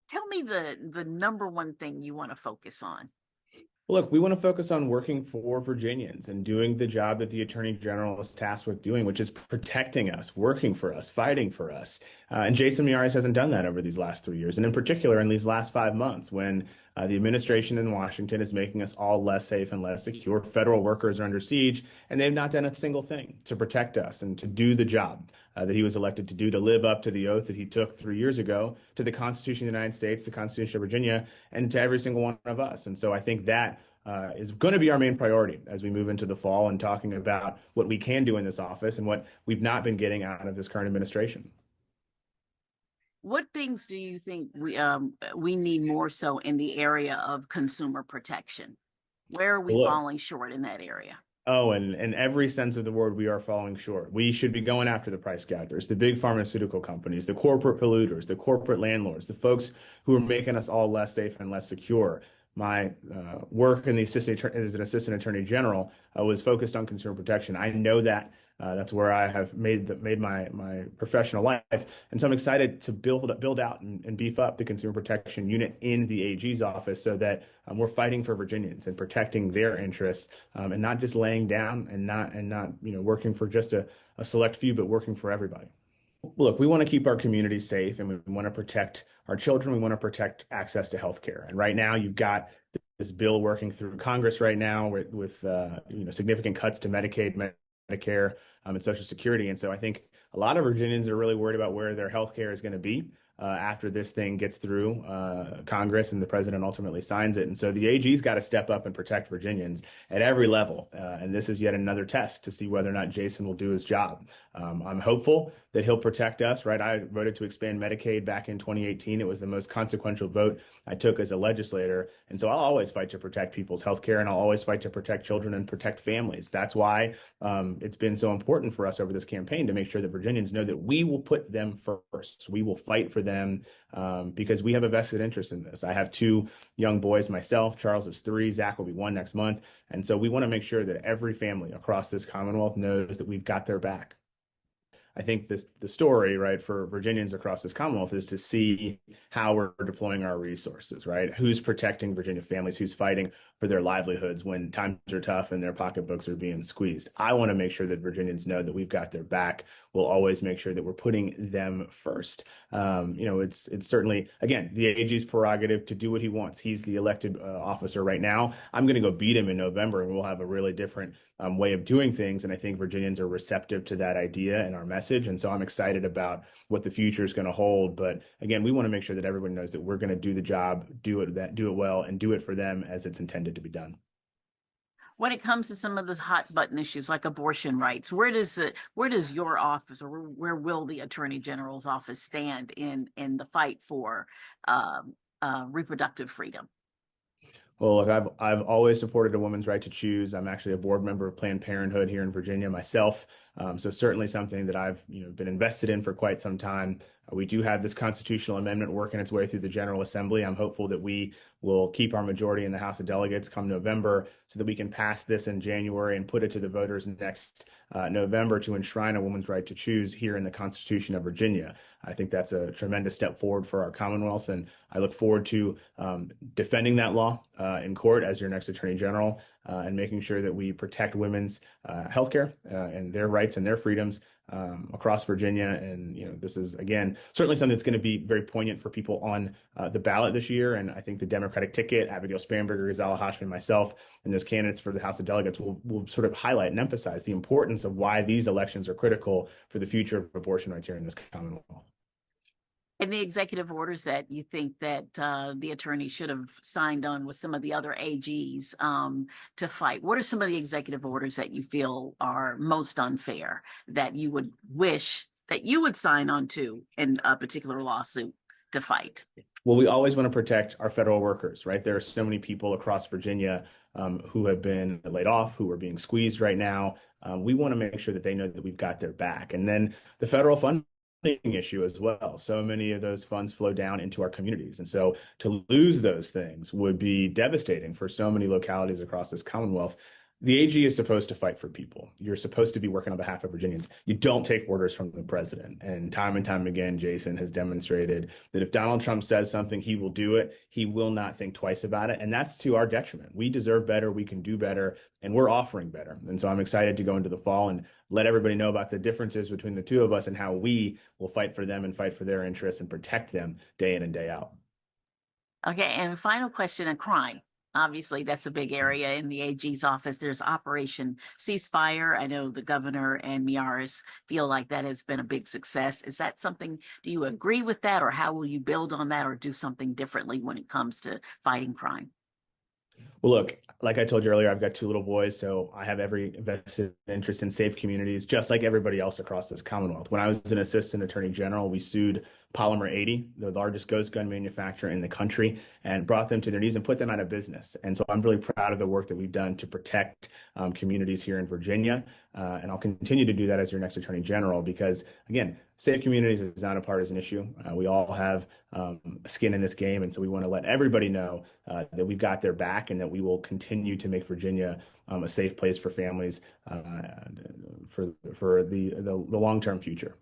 Tell me the number one thing you want to focus on. Look, we want to focus on working for Virginians and doing the job that the Attorney General is tasked with doing, which is protecting us, working for us, fighting for us. And Jason Miyares hasn't done that over these last 3 years, and in particular in these last 5 months, when the administration in Washington is making us all less safe and less secure. Federal workers are under siege, and they've not done a single thing to protect us and to do the job that he was elected to do, to live up to the oath that he took 3 years ago, to the Constitution of the United States, the Constitution of Virginia, and to every single one of us. And so I think that is going to be our main priority as we move into the fall and talking about what we can do in this office and what we've not been getting out of this current administration. What things do you think we need more so in the area of consumer protection? Where are we Well, look, falling short in that area? oh, and in every sense of the word, we are falling short. We should be going after the price gatherers, the big pharmaceutical companies, the corporate polluters, the corporate landlords, the folks who are making us all less safe and less secure. My work in the as an assistant attorney general was focused on consumer protection. I know that that's where I have made my professional life, and so I'm excited to build out and beef up the consumer protection unit in the AG's office so that we're fighting for Virginians and protecting their interests, and not just laying down and not working for just a select few, but working for everybody. Look, we want to keep our communities safe and we want to protect our children. We want to protect access to healthcare. And right now, you've got this bill working through Congress right now with significant cuts to Medicaid, Medicare, and Social Security. And so I think a lot of Virginians are really worried about where their healthcare is going to be after this thing gets through Congress and the president ultimately signs it. And so the AG's got to step up and protect Virginians at every level. And this is yet another test to see whether or not Jason will do his job. I'm hopeful that he'll protect us, right? I voted to expand Medicaid back in 2018. It was the most consequential vote I took as a legislator. And so I'll always fight to protect people's health care, and I'll always fight to protect children and protect families. That's why it's been so important for us over this campaign to make sure that Virginians know that we will put them first. We will fight for them because we have a vested interest in this. I have two young boys myself. Charles is 3. Zach will be 1 next month. And so we want to make sure that every family across this Commonwealth knows that we've got their back. I think the story, right, for Virginians across this Commonwealth is to see how we're deploying our resources, right? Who's protecting Virginia families, who's fighting for their livelihoods when times are tough and their pocketbooks are being squeezed. I want to make sure that Virginians know that we've got their back. We'll always make sure that we're putting them first. It's certainly, again, the AG's prerogative to do what he wants. He's the elected officer right now. I'm going to go beat him in November, and we'll have a really different way of doing things. And I think Virginians are receptive to that idea and our message. And so I'm excited about what the future is going to hold. But again, we want to make sure that everyone knows that we're going to do the job, do it well, and do it for them as it's intended to be done. When it comes to some of those hot button issues like abortion rights, where does your office, or where will the Attorney General's office stand in the fight for reproductive freedom? Well, look, I've always supported a woman's right to choose. I'm actually a board member of Planned Parenthood here in Virginia myself. So certainly something that I've been invested in for quite some time. We do have this constitutional amendment working its way through the General Assembly. I'm hopeful that we will keep our majority in the House of Delegates come November so that we can pass this in January and put it to the voters next November to enshrine a woman's right to choose here in the Constitution of Virginia. I think that's a tremendous step forward for our Commonwealth, and I look forward to defending that law in court as your next Attorney General and making sure that we protect women's health care and their rights and their freedoms across Virginia. And, this is, again, certainly something that's going to be very poignant for people on the ballot this year. And I think the Democratic ticket, Abigail Spanberger, Ghazala Hashmi, myself, and those candidates for the House of Delegates will sort of highlight and emphasize the importance of why these elections are critical for the future of abortion rights here in this Commonwealth. And the executive orders that you think that the attorney should have signed on with some of the other AGs to fight, what are some of the executive orders that you feel are most unfair that you would wish that you would sign on to in a particular lawsuit to fight? Well, we always want to protect our federal workers, right? There are so many people across Virginia who have been laid off, who are being squeezed right now. We want to make sure that they know that we've got their back. And then the federal funding issue as well. So many of those funds flow down into our communities. And so to lose those things would be devastating for so many localities across this Commonwealth. The AG is supposed to fight for people. You're supposed to be working on behalf of Virginians. You don't take orders from the president. And time again, Jason has demonstrated that if Donald Trump says something, he will do it. He will not think twice about it. And that's to our detriment. We deserve better. We can do better. And we're offering better. And so I'm excited to go into the fall and let everybody know about the differences between the two of us and how we will fight for them and fight for their interests and protect them day in and day out. Okay, and final question on crime. Obviously, that's a big area in the AG's office. There's Operation Ceasefire. I know the governor and Miaris feel like that has been a big success. Is that something, do you agree with that, or how will you build on that or do something differently when it comes to fighting crime? Well, look, like I told you earlier, I've got two little boys, so I have every vested interest in safe communities, just like everybody else across this Commonwealth. When I was an assistant attorney general, we sued Polymer 80, the largest ghost gun manufacturer in the country, and brought them to their knees and put them out of business. And so I'm really proud of the work that we've done to protect communities here in Virginia. And I'll continue to do that as your next attorney general because, again, safe communities is not a partisan issue. We all have skin in this game. And so we want to let everybody know that we've got their back and that we will continue to make Virginia a safe place for families for the long-term future.